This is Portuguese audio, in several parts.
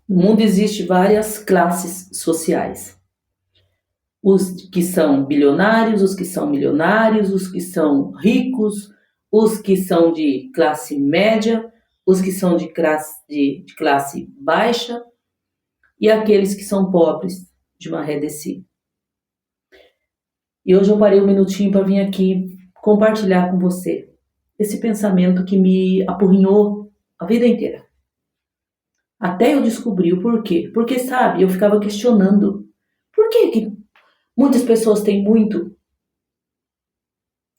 No mundo existem várias classes sociais. Os que são bilionários, os que são milionários, os que são ricos, os que são de classe média, os que são de classe baixa e aqueles que são pobres de maré descida. E hoje eu parei um minutinho para vir aqui compartilhar com você esse pensamento que me apurrinhou a vida inteira. Até eu descobri o porquê. Porque, sabe, eu ficava questionando. Por que muitas pessoas têm muito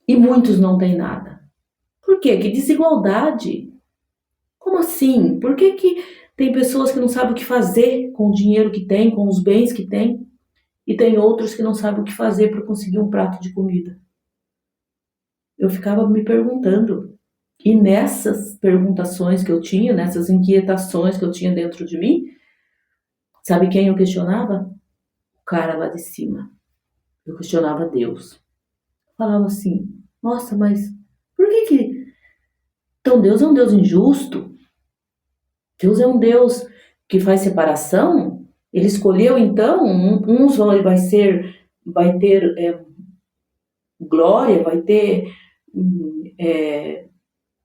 e muitos não têm nada? Por quê? Que desigualdade. Como assim? Por que tem pessoas que não sabem o que fazer com o dinheiro que tem, com os bens que tem, e tem outros que não sabem o que fazer para conseguir um prato de comida? Eu ficava me perguntando. E nessas perguntações que eu tinha, nessas inquietações que eu tinha dentro de mim, sabe quem eu questionava? O cara lá de cima. Eu questionava Deus. Falava assim, nossa, mas por que... Então Deus é um Deus injusto? Deus é um Deus que faz separação? Ele escolheu então, uns vai ter glória, vai ter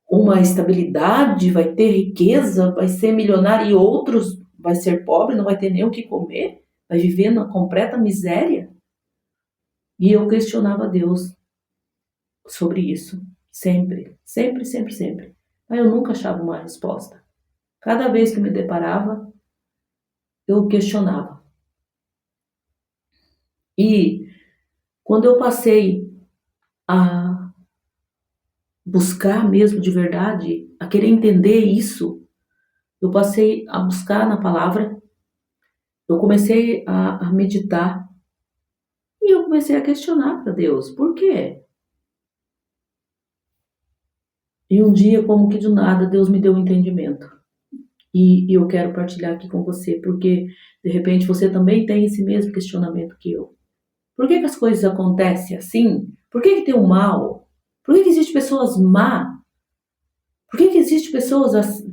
uma estabilidade, vai ter riqueza, vai ser milionário e outros vai ser pobre, não vai ter nem o que comer, vai viver na completa miséria. E eu questionava Deus sobre isso, sempre, sempre, sempre, sempre. Mas eu nunca achava uma resposta. Cada vez que me deparava, eu questionava. E quando eu passei a buscar mesmo de verdade, a querer entender isso, eu passei a buscar na palavra, eu comecei a meditar e eu comecei a questionar para Deus, por quê? E um dia, como que do nada, Deus me deu um entendimento. E eu quero partilhar aqui com você, porque de repente você também tem esse mesmo questionamento que eu. Por que as coisas acontecem assim? Por que tem o mal? Por que existem pessoas má? Por que existem pessoas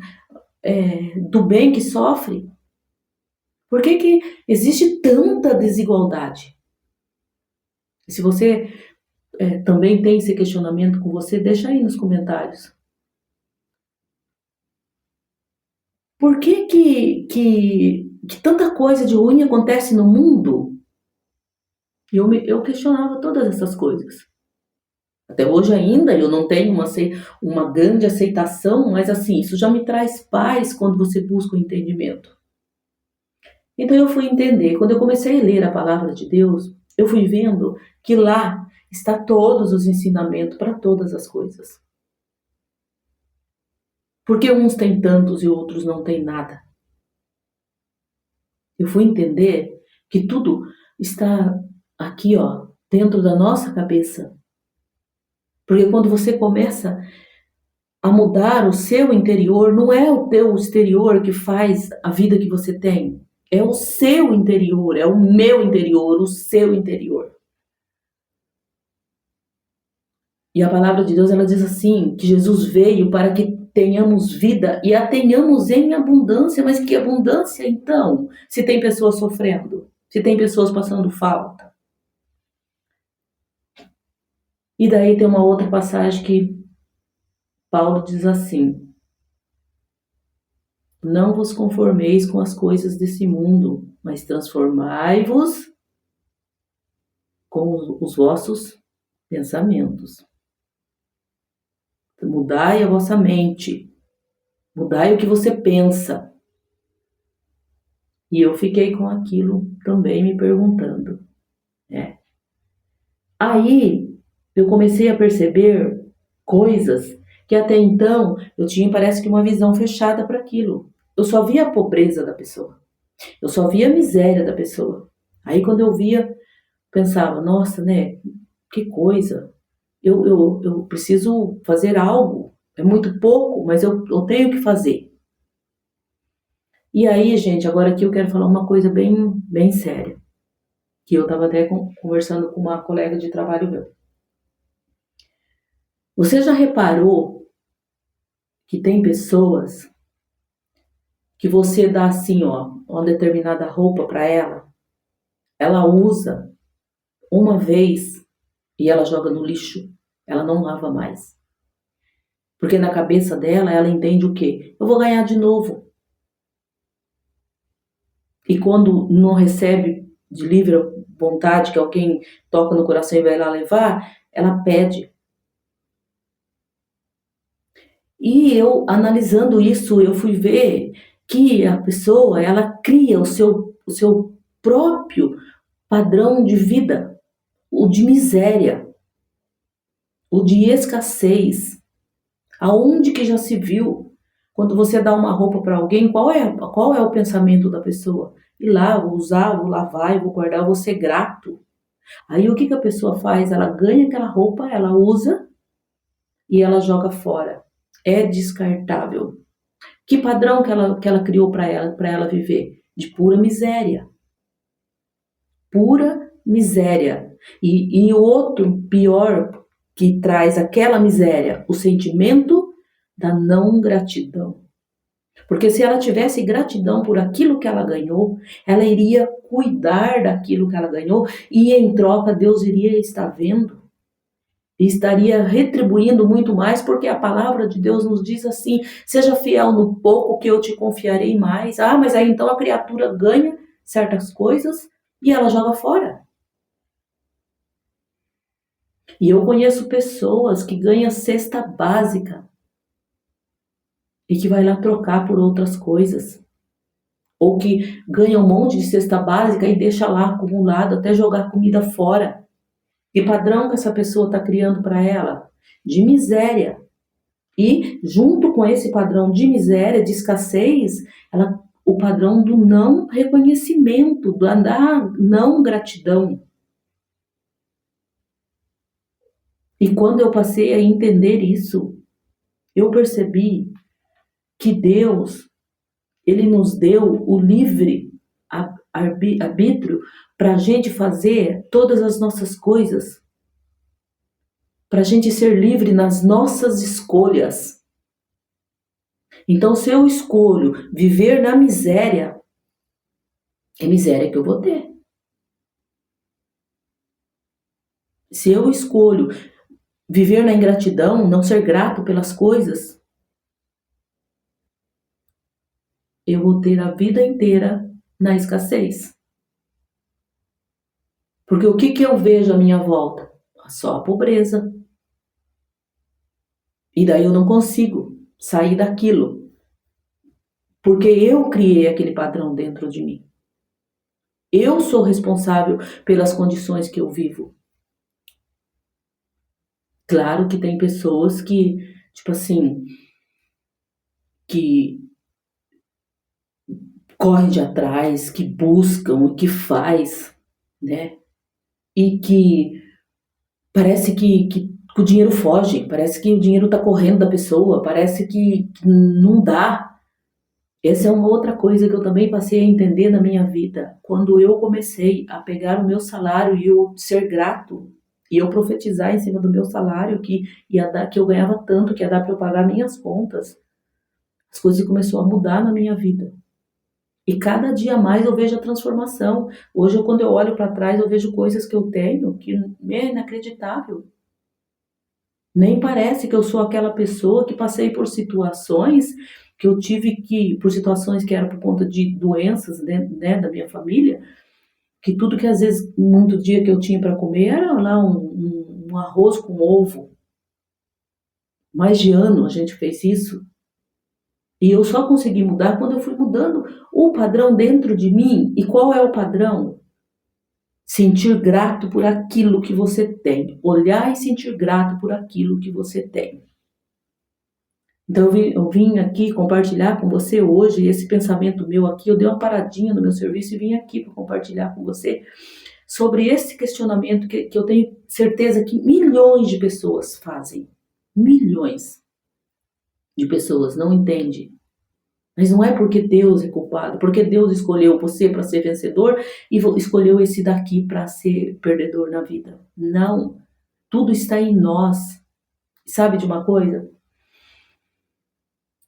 do bem que sofrem? Por que existe tanta desigualdade? E se você também tem esse questionamento com você, deixa aí nos comentários. Por que tanta coisa de ruim acontece no mundo? E eu questionava todas essas coisas. Até hoje ainda eu não tenho uma grande aceitação, mas assim, isso já me traz paz quando você busca o entendimento. Então eu fui entender, quando eu comecei a ler a palavra de Deus, eu fui vendo que lá está todos os ensinamentos para todas as coisas. Porque uns têm tantos e outros não têm nada. Eu fui entender que tudo está aqui, ó, dentro da nossa cabeça. Porque quando você começa a mudar o seu interior, não é o teu exterior que faz a vida que você tem. É o seu interior, é o meu interior, o seu interior. E a palavra de Deus, ela diz assim, que Jesus veio para que tenhamos vida e a tenhamos em abundância. Mas que abundância, então, se tem pessoas sofrendo, se tem pessoas passando falta? E daí tem uma outra passagem que Paulo diz assim, não vos conformeis com as coisas desse mundo, mas transformai-vos com os vossos pensamentos. Mudai a vossa mente, mudai o que você pensa. E eu fiquei com aquilo também me perguntando. Aí eu comecei a perceber coisas que até então eu tinha, parece que uma visão fechada para aquilo. Eu só via a pobreza da pessoa. Eu só via a miséria da pessoa. Aí quando eu via, pensava, nossa, né, que coisa. Eu preciso fazer algo. É muito pouco, mas eu tenho que fazer. E aí, gente, agora aqui eu quero falar uma coisa bem, bem séria. Que eu estava até conversando com uma colega de trabalho meu. Você já reparou que tem pessoas que você dá assim, ó, uma determinada roupa para ela usa uma vez e ela joga no lixo, ela não lava mais. Porque na cabeça dela, ela entende o quê? Eu vou ganhar de novo. E quando não recebe de livre vontade, que alguém toca no coração e vai lá levar, ela pede. E eu, analisando isso, eu fui ver que a pessoa, ela cria o seu próprio padrão de vida, o de miséria, o de escassez. Aonde que já se viu? Quando você dá uma roupa para alguém, qual é o pensamento da pessoa? Ir lá, vou usar, vou lavar, vou guardar, vou ser grato. Aí o que que a pessoa faz? Ela ganha aquela roupa, ela usa e ela joga fora. É descartável. Que padrão que ela criou para ela viver? De pura miséria. Pura miséria. E outro pior que traz aquela miséria, o sentimento da não gratidão. Porque se ela tivesse gratidão por aquilo que ela ganhou, ela iria cuidar daquilo que ela ganhou e em troca Deus iria estar vendo e estaria retribuindo muito mais, porque a palavra de Deus nos diz assim: seja fiel no pouco que eu te confiarei mais. Ah, mas aí então a criatura ganha certas coisas e ela joga fora. E eu conheço pessoas que ganham cesta básica e que vai lá trocar por outras coisas. Ou que ganha um monte de cesta básica e deixa lá acumulado até jogar comida fora. Que padrão que essa pessoa está criando para ela? De miséria. E junto com esse padrão de miséria, de escassez, o padrão do não reconhecimento, da não gratidão. E quando eu passei a entender isso, eu percebi que Deus, Ele nos deu o livre arbítrio para a gente fazer todas as nossas coisas, para a gente ser livre nas nossas escolhas. Então, se eu escolho viver na miséria, é miséria que eu vou ter. Se eu escolho viver na ingratidão, não ser grato pelas coisas, eu vou ter a vida inteira na escassez. Porque o que eu vejo à minha volta? Só a pobreza. E daí eu não consigo sair daquilo. Porque eu criei aquele padrão dentro de mim. Eu sou responsável pelas condições que eu vivo. Claro que tem pessoas que, tipo assim, que correm de atrás, que buscam, que faz, né? E que parece que o dinheiro foge, parece que o dinheiro está correndo da pessoa, parece que não dá. Essa é uma outra coisa que eu também passei a entender na minha vida. Quando eu comecei a pegar o meu salário e eu ser grato, e eu profetizar em cima do meu salário que ia dar, que eu ganhava tanto, que ia dar para eu pagar minhas contas, as coisas começaram a mudar na minha vida. E cada dia mais eu vejo a transformação. Hoje, quando eu olho para trás, eu vejo coisas que eu tenho que é inacreditável. Nem parece que eu sou aquela pessoa que passei por situações que eu tive que, por situações que eram por conta de doenças, né, da minha família, que tudo que às vezes, muito dia que eu tinha para comer era lá um arroz com ovo. Mais de ano a gente fez isso. E eu só consegui mudar quando eu fui mudando o padrão dentro de mim. E qual é o padrão? Sentir grato por aquilo que você tem. Olhar e sentir grato por aquilo que você tem. Então eu vim aqui compartilhar com você hoje esse pensamento meu aqui. Eu dei uma paradinha no meu serviço e vim aqui para compartilhar com você sobre esse questionamento que eu tenho certeza que milhões de pessoas fazem. Milhões de pessoas não entendem. Mas não é porque Deus é culpado, porque Deus escolheu você para ser vencedor e escolheu esse daqui para ser perdedor na vida. Não. Tudo está em nós. Sabe de uma coisa?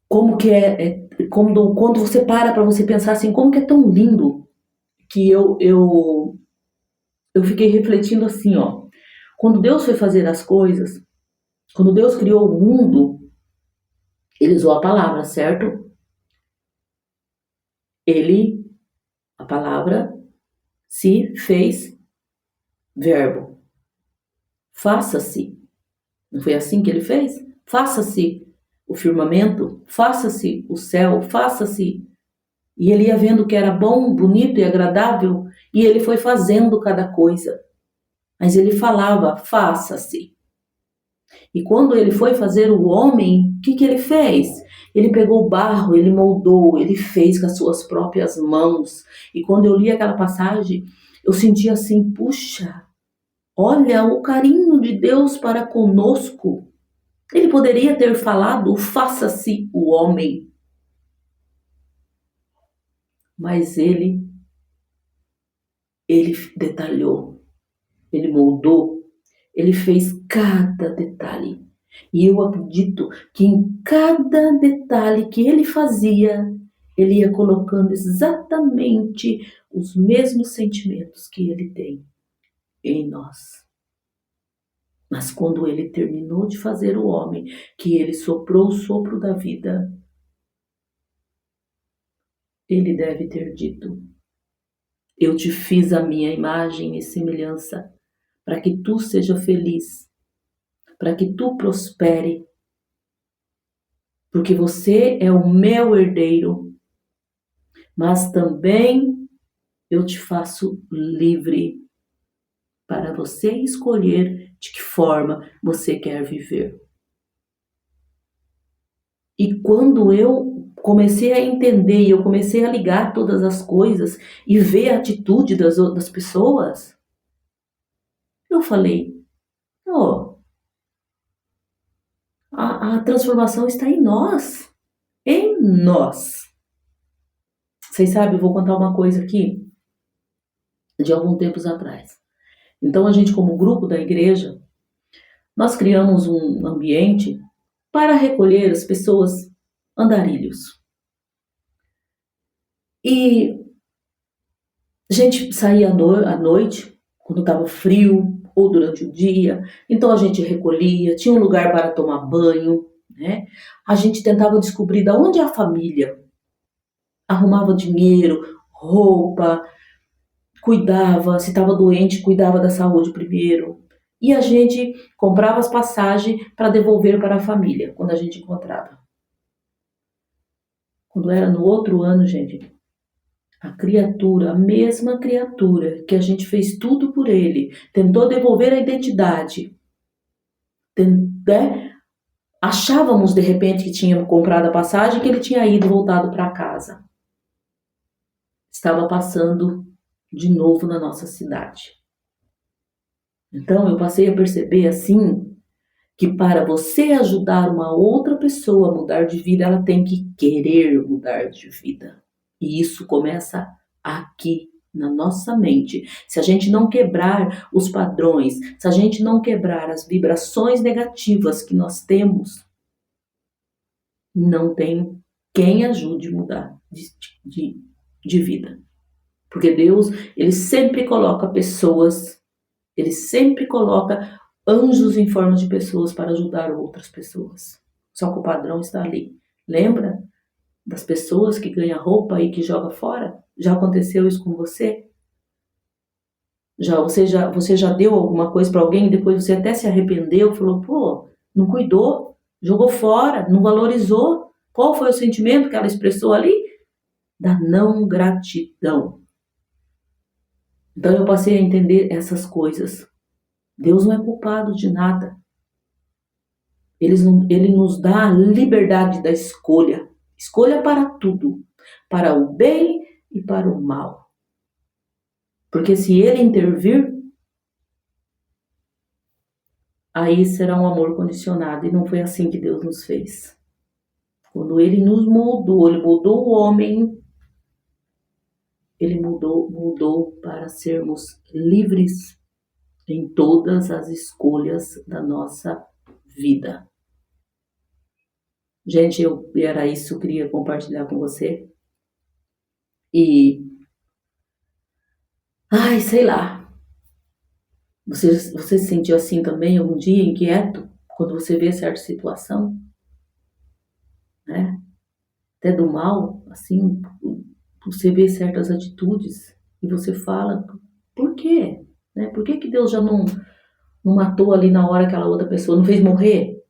Como que é quando você para você pensar assim, como que é tão lindo, que eu fiquei refletindo assim, ó. Quando Deus foi fazer as coisas, quando Deus criou o mundo, ele usou a palavra, certo? Ele, a palavra, se fez verbo. Faça-se. Não foi assim que ele fez? Faça-se o firmamento, faça-se o céu, faça-se. E ele ia vendo que era bom, bonito e agradável, e ele foi fazendo cada coisa. Mas ele falava, faça-se. E quando ele foi fazer o homem, o que ele fez? Ele pegou o barro, ele moldou, ele fez com as suas próprias mãos. E quando eu li aquela passagem, eu senti assim, puxa, olha o carinho de Deus para conosco. Ele poderia ter falado, faça-se o homem. Mas ele detalhou, ele moldou, ele fez cada detalhe. E eu acredito que em cada detalhe que ele fazia, ele ia colocando exatamente os mesmos sentimentos que ele tem em nós. Mas quando ele terminou de fazer o homem, que ele soprou o sopro da vida, ele deve ter dito: eu te fiz a minha imagem e semelhança, para que tu seja feliz, para que tu prospere, porque você é o meu herdeiro, mas também eu te faço livre para você escolher de que forma você quer viver. E quando eu comecei a entender, eu comecei a ligar todas as coisas e ver a atitude das pessoas, eu falei, oh, a transformação está em nós. Em nós. Vocês sabem, eu vou contar uma coisa aqui de alguns tempos atrás. Então, a gente, como grupo da igreja, nós criamos um ambiente para recolher as pessoas andarilhos. E a gente saía à noite, quando estava frio, ou durante o dia. Então, a gente recolhia, tinha um lugar para tomar banho, né? A gente tentava descobrir de onde é a família. Arrumava dinheiro, roupa, cuidava, se estava doente, cuidava da saúde primeiro. E a gente comprava as passagens para devolver para a família, quando a gente encontrava. Quando era no outro ano, gente, a criatura, a mesma criatura que a gente fez tudo por ele, tentou devolver a identidade, né? Achávamos de repente que tínhamos comprado a passagem, que ele tinha ido voltado para casa. Estava passando de novo na nossa cidade. Então eu passei a perceber assim, que para você ajudar uma outra pessoa a mudar de vida, ela tem que querer mudar de vida. E isso começa aqui na nossa mente. Se a gente não quebrar os padrões, se a gente não quebrar as vibrações negativas que nós temos, não tem quem ajude a mudar de vida. Porque Deus, ele sempre coloca pessoas, ele sempre coloca anjos em forma de pessoas para ajudar outras pessoas. Só que o padrão está ali. Lembra das pessoas que ganham roupa e que joga fora? Já aconteceu isso com você? Você já deu alguma coisa para alguém e depois você até se arrependeu, falou, pô, não cuidou, jogou fora, não valorizou. Qual foi o sentimento que ela expressou ali? Da não gratidão. Então eu passei a entender essas coisas. Deus não é culpado de nada. Ele nos dá a liberdade da escolha. Escolha para tudo. Para o bem e para o mal. Porque se ele intervir, aí será um amor condicionado. E não foi assim que Deus nos fez. Quando ele nos moldou, ele moldou o homem, ele mudou para sermos livres em todas as escolhas da nossa vida. Gente, era isso que eu queria compartilhar com você. E, ai, sei lá, você se sentiu assim também algum dia, inquieto, quando você vê certa situação, né? Até do mal, assim, você vê certas atitudes e você fala, por quê? Né? Por que que Deus já não matou ali na hora aquela outra pessoa, não fez morrer?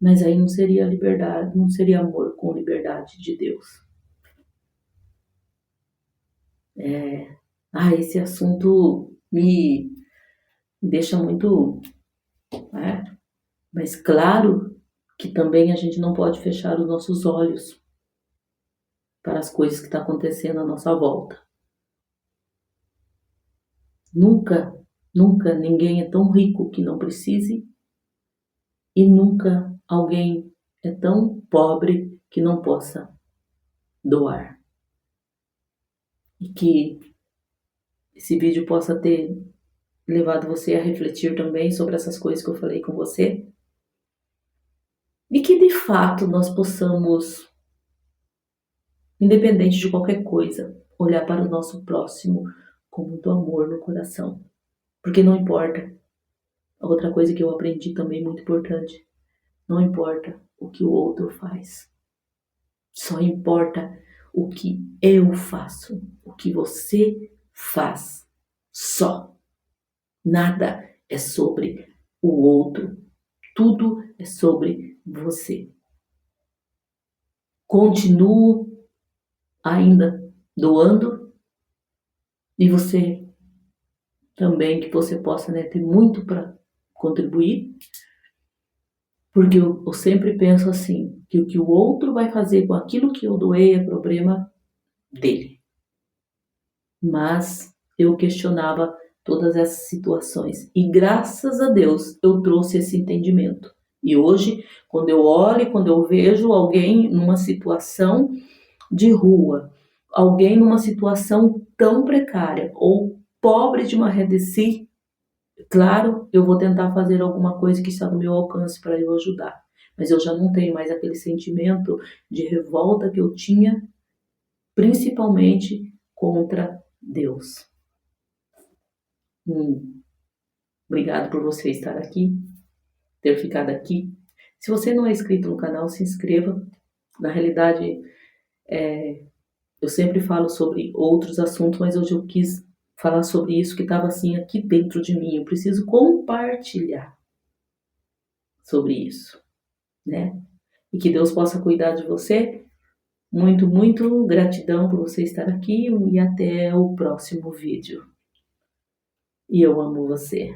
Mas aí não seria liberdade, não seria amor com liberdade de Deus. Esse assunto me deixa muito, né? Mas claro que também a gente não pode fechar os nossos olhos para as coisas que estão acontecendo à nossa volta. Nunca, nunca ninguém é tão rico que não precise e nunca alguém é tão pobre que não possa doar. E que esse vídeo possa ter levado você a refletir também sobre essas coisas que eu falei com você. E que de fato nós possamos, independente de qualquer coisa, olhar para o nosso próximo com muito amor no coração. Porque não importa. Outra coisa que eu aprendi também muito importante. Não importa o que o outro faz. Só importa o que eu faço. O que você faz. Só. Nada é sobre o outro. Tudo é sobre você. Continuo ainda doando e você também, que você possa, né, ter muito para contribuir, porque eu sempre penso assim, que o que o outro vai fazer com aquilo que eu doei é problema dele. Mas eu questionava todas essas situações e graças a Deus eu trouxe esse entendimento. E hoje, quando eu olho, quando eu vejo alguém numa situação de rua, alguém numa situação tão precária ou pobre de uma redeci, claro, eu vou tentar fazer alguma coisa que está no meu alcance para eu ajudar. Mas eu já não tenho mais aquele sentimento de revolta que eu tinha, principalmente contra Deus. Obrigado por você estar aqui, ter ficado aqui. Se você não é inscrito no canal, se inscreva. Na realidade, eu sempre falo sobre outros assuntos, mas hoje eu quis falar sobre isso que estava assim aqui dentro de mim. Eu preciso compartilhar sobre isso, né? E que Deus possa cuidar de você. Muito, muito gratidão por você estar aqui e até o próximo vídeo. E eu amo você.